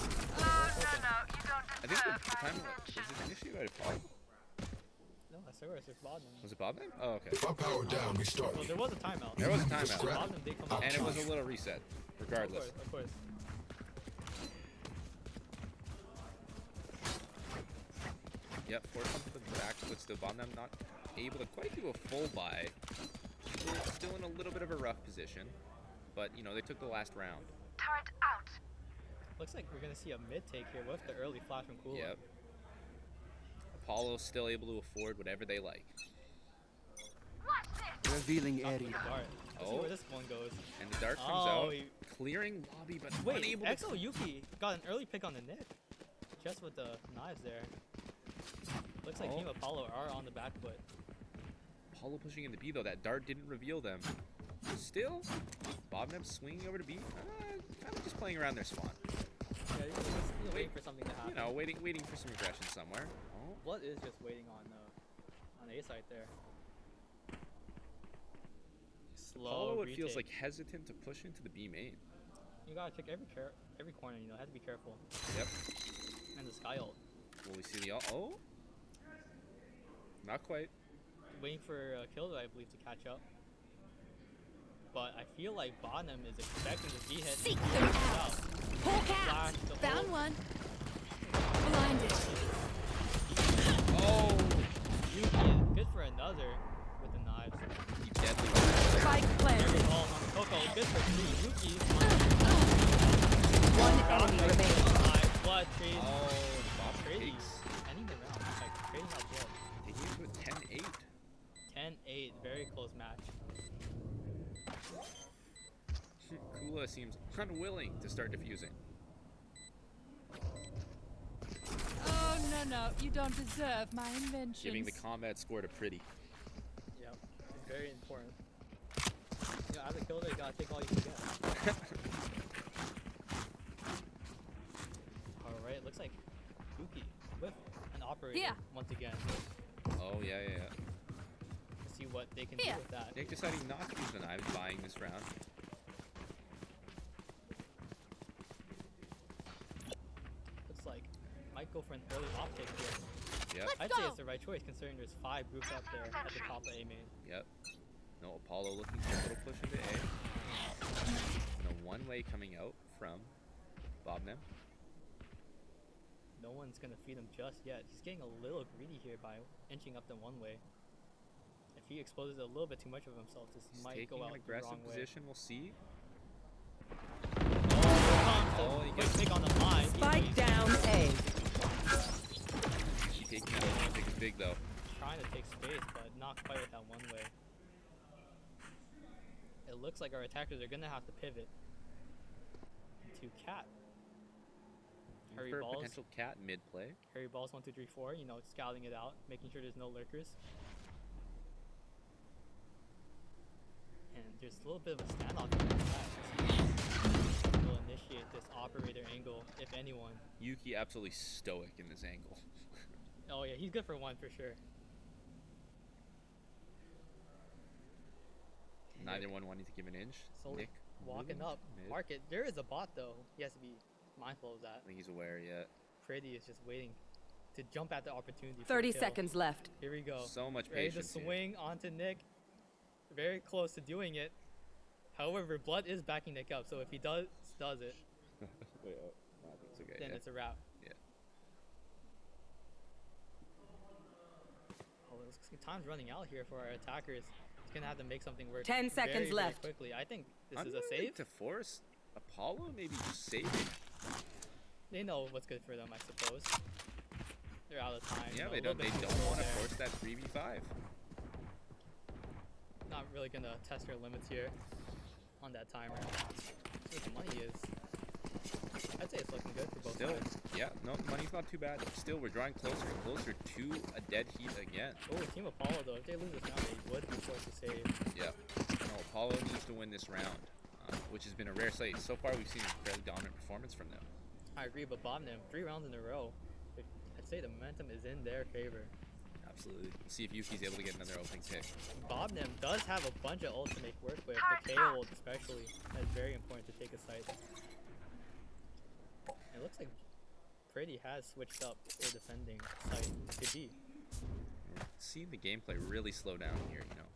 think the time was it initiated by Paul? No, I swear it's just Bobnem. Was it Bobnem? Oh, okay. If I power down, we start. Well, there was a timeout. There was a timeout. Bobnem did come out. And it was a little reset, regardless. Of course. Yep, force onto the back, but still Bobnem not able to quite do a full buy. Still in a little bit of a rough position, but you know they took the last round. Turret out. Looks like we're gonna see a mid take here with the early flash from Kula. Yep. Apollo's still able to afford whatever they like. Watch this. Revealing Top of the area. dart. Let's see Oh. where this one goes. And the dart comes Oh, out, clearing lobby, but Wait, unable to. Exo Yuki got an early pick on the Nick. Just with the knives there. Looks like Oh. Team Apollo are on the back foot. Apollo pushing into B though. That dart didn't reveal them. Still, Bobnem swinging over to B. Kind of just playing around their spawn. Yeah, he's just waiting for something to happen. You know, waiting for some aggression somewhere. Oh. Blood is just waiting on A side there. Slow Apollo, it retake. feels like hesitant to push into the B main. You gotta check every corner. You know, have to be careful. Yep. And the sky ult. Will we see the oh? Not quite. Waiting for Killjoy, I believe, to catch up. But I feel like Bottom is expecting the B hit. Seek them out. Hawk Flash out. the Found ult. one. Blinded. Oh! Yuki, good for another with the knives. He deadly. Spike Every planted. ball on Coco, good for 3. Yuki, One enemy remaining. knives, blood, trees. Oh, Bob Crazy. takes. Ending the round. Like, crazy how blood. Taking it to a 10-8. 10-8, very close match. Kula seems unwilling to start defusing. Oh, no. You don't deserve my inventions. Giving the combat score to Pretty. Yep, it's very important. You know, as a killer, you gotta take all you can get. Alright, looks like Yuki with an operator Here. once again. Oh, yeah. Let's see what they can Here. do with that. Nick deciding not to use the knives, buying this round. Looks like might go for an early optic here. Yep, I'd Let's say go. it's the right choice considering there's 5 groups up there at the top of A main. yep. No, Apollo looking for a little push into A. And a one-way coming out from Bobnem. No one's gonna feed him just yet. He's getting a little greedy here by inching up the one way. If he exposes a little bit too much of himself, this He's might taking go out an the aggressive wrong way. position. We'll see. Oh, he quick gets- pick on the mine. Spike down A. He taking that one pick is big though. Trying to take space, but not quite with that one way. It looks like our attackers are gonna have to pivot to Cat. Harry For a balls. potential cat mid play. Harry balls 1, 2, 3, 4. You know, scouting it out, making sure there's no lurkers. And there's a little bit of a standoff here. Will initiate this operator angle, if anyone. Yuki absolutely stoic in this angle. Oh yeah, he's good for 1 for sure. Neither one wanting to give an inch. So Nick walking moving up, mid. market. There is a bot though. He has to be mindful of that. I think he's aware yet. Pretty is just waiting to jump at the opportunity. For 30 the kill. seconds left. Here we go. So much Ready to patience here. swing onto Nick. Very close to doing it. However, Blood is backing Nick up, so if he does it, Wait, no, it's okay. then Yeah. it's a wrap. Yeah. Oh, time's running out here for our attackers. He's gonna have to make something work. 10 seconds very, very left. quickly. I think this I'm is a willing save. to force Apollo, maybe just save it. They know what's good for them, I suppose. They're out of time. Yeah, you know, they a little don't. They bit don't control want to there. force that 3v5. Not really gonna test their limits here on that timer. See what the money is. I'd say it's looking good for both Still, sides. yeah, no, money's not too bad. Still, we're drawing closer and closer to a dead heat again. Oh, Team Apollo though, if they lose this round, they would be forced to save. Yeah. No, Apollo needs to win this round, which has been a rare sight. So far, we've seen a fairly dominant performance from them. I agree, but Bobnem, 3 rounds in a row. I'd say the momentum is in their favor. Absolutely. Let's see if Yuki's able to get another opening pick. Bobnem does have a bunch of ults to make work with, the KO ult especially. That's very important to take a site. It looks like Pretty has switched up their defending site to B. We're seeing the gameplay really slow down here, you know.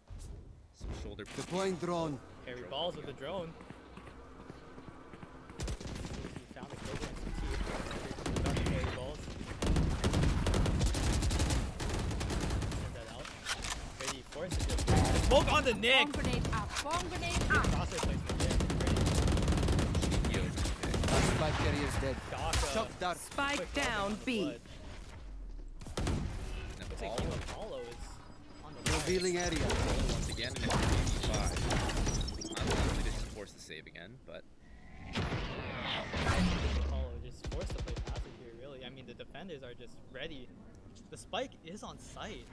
Some shoulder Deploying drone. Carry balls with the drone. He found the kill on CT. Dark carry balls. Send that out. Pretty forced to just smoke on the Nick! Bomb grenade out. Bomb grenade Good out. crosshair placement there. Pretty. Last spike carrier is dead. Gaka. Shock dart. Spike Quick rocket down on the B. blood. Looks like Team Apollo is on the rise. Revealing area. once again in a 3v5. Unlikely to force the save again, but Apollo just forced to play passive here, really. I mean, the defenders are just ready. The spike is on site,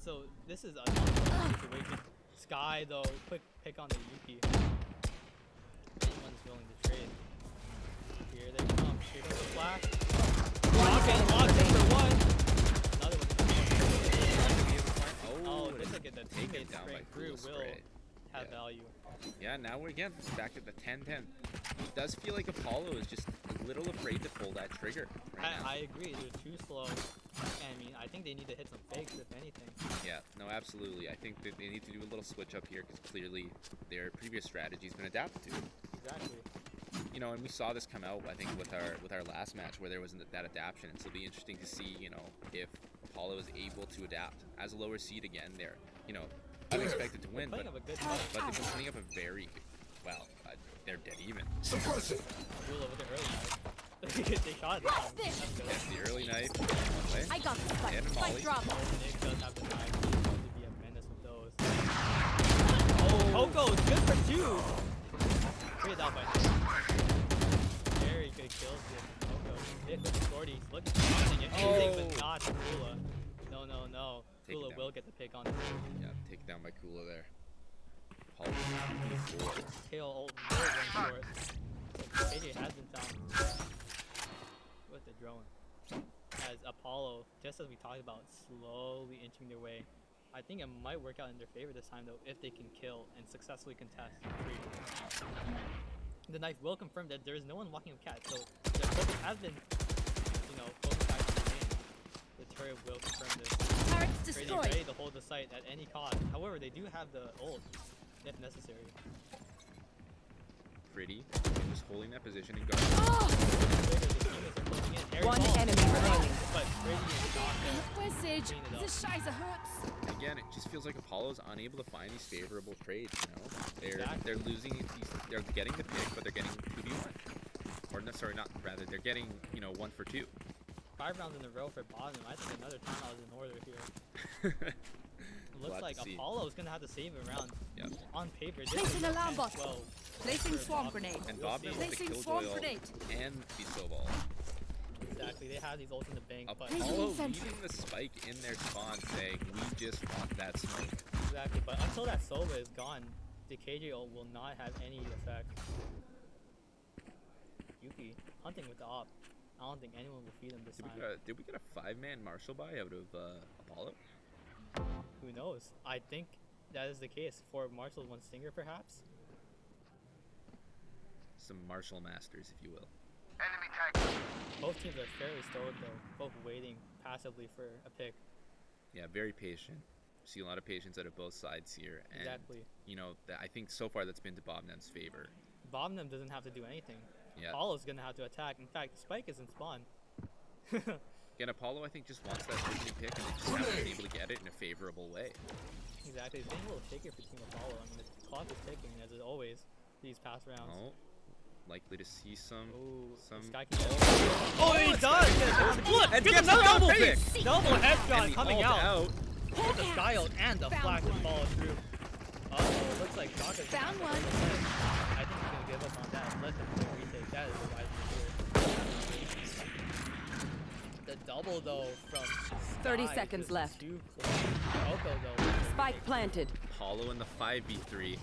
so this is a situation. Sky, though, quick pick on the Yuki. Anyone's willing to trade. Here they come. Here comes the flash. Rocket locked in for one. Another one. Oh, this will get the taken teammates down by spraying through Cool will Spray. have Yeah. value. Yeah, now we're again back at the 10-10. It does feel like Apollo is just a little afraid to pull that trigger right now. I agree. They're too slow. And, I mean, I think they need to hit some fakes, if anything. Yeah, no, absolutely. I think that they need to do a little switch up here because clearly their previous strategy's been adapted to. Exactly. You know, and we saw this come out, I think, with our last match where there wasn't that adaptation. And so it'll be interesting to see, you know, if Apollo is able to adapt as a lower seed again. They're, you know, unexpected to win, but Playing up a good fight. they've been putting up a very well. They're dead even. Suppress it. Rula with the early knife. They shot it. That's good. That's the early knife. One way. I got the spike. And a Spike molly. drop. Oh, Nick does have the knife. He's going to be a menace with those. Oh, Coco is good for 2. Great out by Nick. Very good kills here from Coco. Nick with the shorties. Look at him it. Anything but not to Rula. No, no, no. Take it Rula down. will get the pick on the Yeah, taken down by Kula there. Apollo. KO ult will run for it. AJ has been found with the drone. As Apollo, just as we talked about, slowly inching their way. I think it might work out in their favor this time though, if they can kill and successfully contest free. The knife will confirm that there is no one walking with cat, so their focus has been, you know, focused on the main. The turret will confirm this. Turrets Pretty destroyed. ready to hold the site at any cost. However, they do have the ult, if necessary. Pretty. Just holding that position and guard. One enemy remaining. But Pretty and Gaka Message. clean it up. This Scheiße hurts. Again, it just feels like Apollo's unable to find these favorable trades. You know, Exactly. they're losing. They're getting the pick, but they're getting 2v1. Or no, sorry, not rather. They're getting 1 for 2. 5 rounds in a row for Bobnem. I think another timeout is in order here. Looks We'll have like to see. Apollo's gonna have to save a round. Yep. On paper, this Placing is a alarm bot. 10-12 Placing for swarm Bobnem. grenade. And We'll Bobnem see. with the Placing killjoy swarm ult grenade. and the Sobal. Exactly, they have these ults in the bank, but Apollo sentry. leaving the spike in their spawn saying, we just want that smoke. exactly. But until that Sova is gone, the KJ ult will not have any effect. Yuki hunting with the op. I don't think anyone will feed him this time. Did we get a 5-man Marshall buy out of Apollo? Who knows? I think that is the case for Marshall 1 Stinger, perhaps. Some Marshall masters, if you will. Enemy tag. Both teams are fairly stoic though, both waiting passively for a pick. Yeah, very patient. See a lot of patience out of both sides here, and Exactly. you know I think so far that's been to Bobnem's favor. Bobnem doesn't have to do anything. Yeah. Apollo's gonna have to attack. In fact, Spike is in spawn. Again, Apollo I think just wants that opening pick, and they just haven't been able to get it in a favorable way. Exactly. It's been a little shaky for Team Apollo. I mean, the clock is ticking as it always these past rounds. Oh, likely to see some. Ooh, some. this guy can oh, he does! Look, And get gets another the double face! pick! Double headshot And the coming ult out. Get the sky ult and the flash will follow through. Oh, looks like Shaka's Found gonna one. have to go ahead. I think he's gonna give up on that. Let them play retake. That is the wise move here. The double though from 30 Sky seconds just left. Too close. Coco though. Spike planted. Apollo in the 5v3.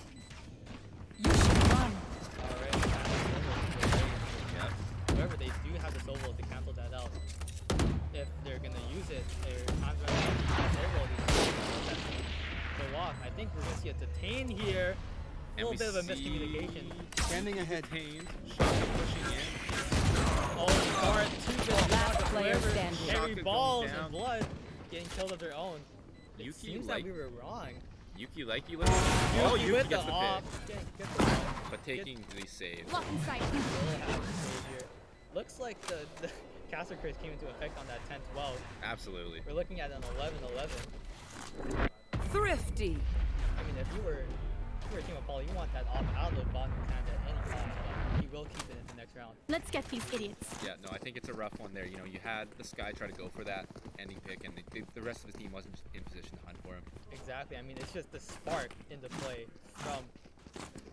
You should run. Already. Yep. However, they do have the solo to cancel that out. If they're gonna use it, they're times right now. Solo go off. I think we're gonna see a detain here. A And little we bit of a see miscommunication. Scanning ahead. Detained. Shaka pushing in. Oh, Bart, too good. Last player Whoever standing. carry Shaka balls going down. and blood, getting killed of their own. It Yuki seems like that we were wrong. Yuki like you. Oh, Yuki with gets the the off. pick, Get the but taking the save. Blocking sight. really have to save here. Looks like the caster curse came into effect on that 10-12. Absolutely. We're looking at an 11-11. Thrifty. I mean, if you were Team Apollo, you want that off out of the bottom hand at any cost, but he will keep it in the next round. Let's get these idiots. Yeah, no, I think it's a rough one there. You know, you had the Sky try to go for that ending pick, and the rest of his team wasn't in position to hunt for him. Exactly. I mean, it's just the spark in the play from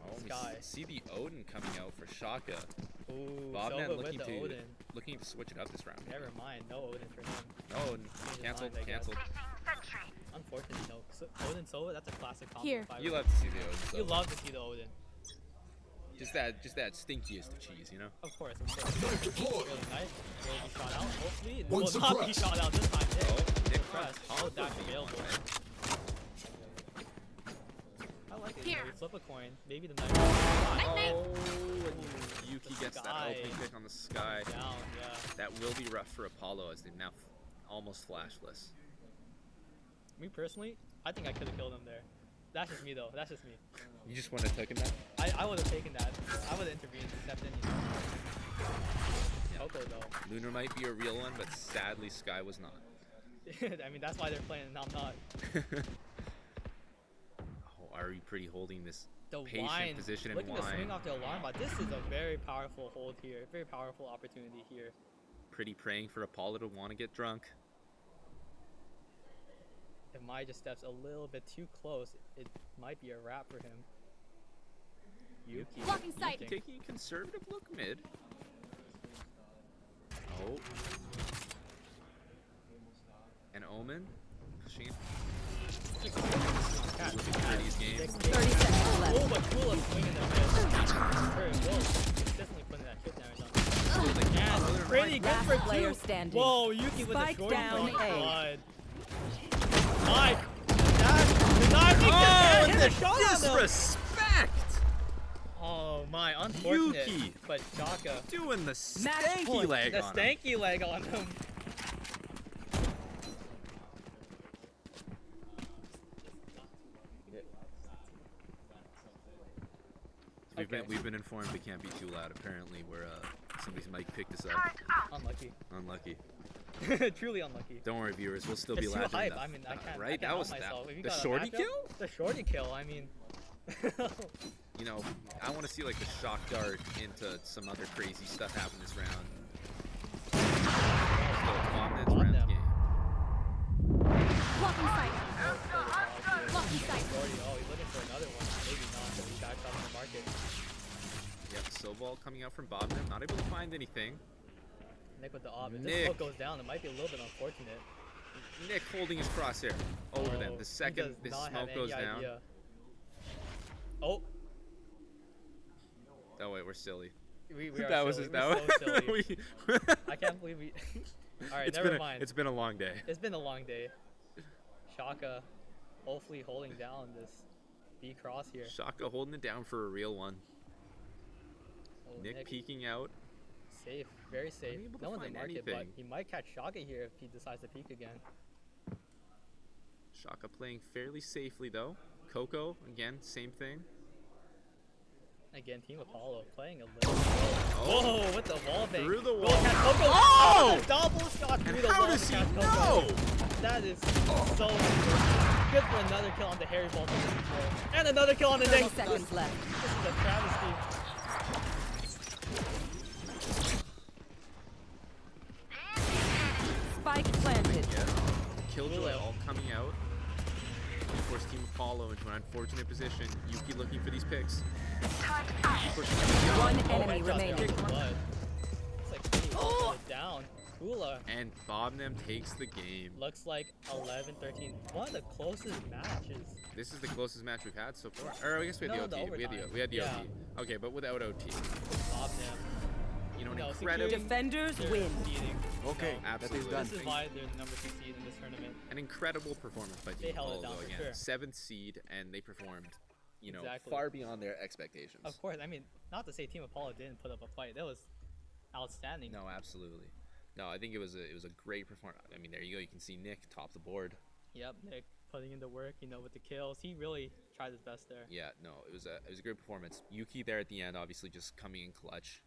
Oh, we Sky. see the Odin coming out for Shaka. Ooh, Bobnem Sova looking with the to Odin. looking to switch it up this round. Never mind, no Odin for him. No, Odin Change his canceled, mind, I guess. canceled. Sentry. Unfortunately, no. So, Odin Sova, that's a classic combo. Here. Five You rounds. love to see the Odin. You So love to see the Odin. just that stinkiest of cheese, you know. Of course, of course. deployed. Really nice. Will be shot out. Hopefully, it One will not be suppressed. shot out this time. Oh, Nick Suppressed. on Oh, top that's of the available. one. I like it. Here. You flip a coin. Maybe the knife. Oh, and Yuki gets that Sky. opening pick on the Sky. Down, yeah. That will be rough for Apollo as they're now almost flashless. Me personally, I think I could have killed him there. That's just me though. That's just me. You just want to taken that? I would have taken that. I would have intervened, stepped in. You know. Coco though. Lunar might be a real one, but sadly Sky was not. I mean, that's why they're playing and I'm not. Oh, are you pretty holding this The patient wine, position and looking to swing wine? off the alarm bot. This is a very powerful hold here. Very powerful opportunity here. Pretty praying for Apollo to want to get drunk. If Mai just steps a little bit too close, it might be a wrap for him. Yuki. Blocking sight. looking. Taking a conservative look mid. Oh. And Omen pushing it. Catch, Looking catch. pretty game. 30 seconds left. Oh, but cool of swinging the miss. Very well. Consistently putting that hit damage on. Yeah, pretty good Last for player two. standing. Whoa, Yuki with a Spike short down point. A. God. Mike, the guy hit the shot on them. Disrespect! Oh my, unfortunate. Yuki. But Shaka, Doing the Match stanky point. leg the on him. stanky leg on him. We've been informed we can't be too loud. Apparently, we're somebody's mic picked us up. Turret out. Unlucky. Unlucky. Truly unlucky. Don't worry, viewers. We'll still It's be too loud. hype. I mean, I can't. Right? I can't That help was that. myself. If you The got a shorty matchup- kill? The shorty kill. I mean. You know, I want to see like the shock dart into some other crazy stuff happen this round. So, Bobnem's round Bobnem. game. Blocking sight. Blocking sight. Shorty, oh, he's looking for another one. Maybe not. So he backs off in the market. Yep, Sobal coming out from Bobnem, not able to find anything. Nick with the op. If Nick. this smoke goes down, it might be a little bit unfortunate. Nick holding his crosshair over them. Oh, The he second does this not have smoke any goes down. idea. Oh, Oh wait, we're silly. we are That was silly. that We're was. so silly. we- I can't believe we. All right, It's never been mind. It's been a long day. It's been a long day. Shaka, hopefully holding down this B cross here. Shaka holding it down for a real one. Oh, Nick peeking out. safe. Very safe. Unable to No one's in find market, but anything. he might catch Shaka here if he decides to peek again. Shaka playing fairly safely though. Coco, again, same thing. Again, Team Apollo playing a little. Whoa, with the wall bang. Through the Will wall. catch Coco. Oh! Double shot through And the how wall does to he catch Coco. know? That is so good for another kill on the Harry Ball from the control. And another kill on the 30 next. seconds left. This is a travesty. Spike planted. Killjoy all coming out. Of course, Team Apollo into an unfortunate position. Yuki looking for these picks. One Oh, enemy headshot remaining. there. Blood. It's like put it down. Kula And Bobnem takes the game. looks like 11-13. One of the closest matches. This is the closest match we've had so far. Or I guess we had No, the the OT. overtime. We had the Yeah. OT. Okay, but without OT. Bobnem. You know, an No, incredible, securing Defenders their win. seeding. Okay, No, that is absolutely. done. This is why they're the number 2 seed in this tournament. an incredible performance by They Team held it Apollo down though, for again. sure. 7th seed, and they performed, you know, Exactly. far beyond their expectations. Of course, I mean, not to say Team Apollo didn't put up a fight. That was outstanding. No, absolutely. No, I think it was a great performance. I mean, there you go. You can see Nick top the board. Yep, Nick putting in the work, you know, with the kills. He really tried his best there. Yeah, no, it was a great performance. Yuki there at the end, obviously just coming in clutch.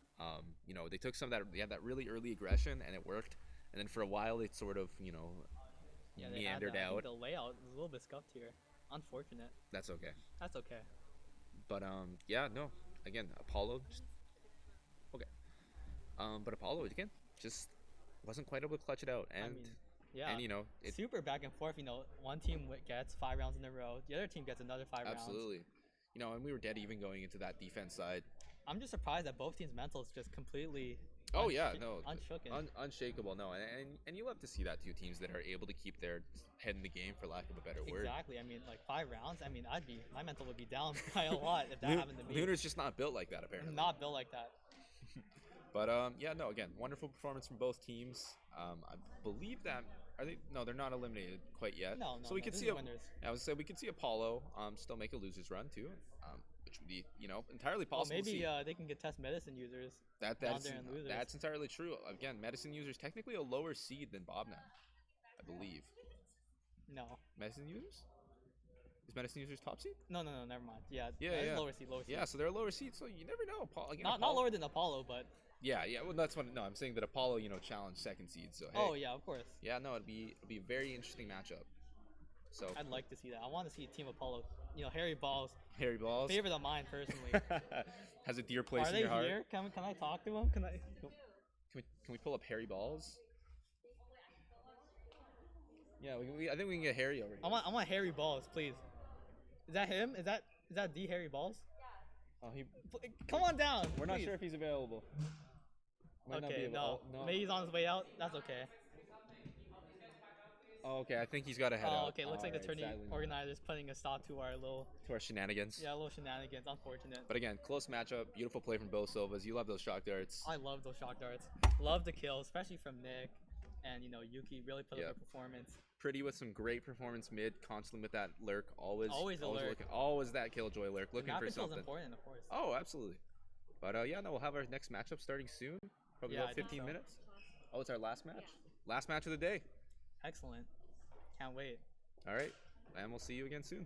You know, they took some of that. They had that really early aggression, and it worked. And then for a while, it sort of, you know, Yeah, they had meandered that. I think out. the layout was a little bit scuffed here. Unfortunate. That's okay. That's okay. But yeah, no. Again, Apollo. Just, okay. But Apollo again just wasn't quite able to clutch it out, and I mean, yeah. and you know, it Super back and forth. You know, one team gets 5 rounds in a row. The other team gets another 5 rounds. absolutely. You know, and we were dead even going into that defense side. I'm just surprised that both teams' mentals just completely. Oh yeah, no, Unshooken. unshakable. No, and you love to see that, 2 teams that are able to keep their head in the game, for lack of a better word. Exactly. I mean, like 5 rounds. I mean, my mental would be down by a lot if that happened to me. Lunar's just not built like that, apparently. I'm not built like that. But yeah, no, again, wonderful performance from both teams. I believe that are they? No, they're not eliminated quite yet. No, so we could this see is winners. I would say we could see Apollo still make a losers run too, which would be, you know, entirely Well, possible. to maybe see. they can get test medicine users. That's down there in losers. that's entirely true. Again, medicine users technically a lower seed than Bobnem, I believe. No. Medicine users? Is medicine users top seed? No, never mind. Yeah, Yeah, that is yeah. lower seed, lower seed. Yeah, so they're a lower seed, so you never know. Again, Not Apollo, lower than Apollo, but Yeah, well, that's what. No, I'm saying that Apollo, you know, challenged 2nd seed. So hey, oh yeah, of course. yeah, no, it'd be a very interesting matchup. So I'd like to see that. I want to see Team Apollo. You know, Harry Balls, Harry Balls favorite of mine personally. has a dear place Are in they your heart. here? Can I talk to them? Can I? Can we pull up Harry Balls? Yeah, I think we can get Harry over here. I want Harry Balls, please. Is that him? Is that the Harry Balls? Oh, Come on down. we're not please. sure if he's available. Might not be Okay, able- no. oh, Maybe he's on his way out. That's okay. Oh, okay, I think he's got to head out. Oh, okay. Looks like the Alright, tourney sadly not. organizer's putting a stop to our little shenanigans. little shenanigans. Unfortunate. But again, close matchup, beautiful play from both Silvas. You love those shock darts. I love those shock darts. Love the kills, especially from Nick, and you know Yuki really put Yep. up a performance. Pretty with some great performance mid, constantly with that lurk, always Always a lurk. looking, always that killjoy lurk, looking Map for control's something. important, of course. Oh, absolutely. But yeah, no, we'll have our next matchup starting soon. Probably Yeah, about I think 15 so. minutes. Oh, it's our last match. Last match of the day. Excellent. Can't wait. All right, and we'll see you again soon.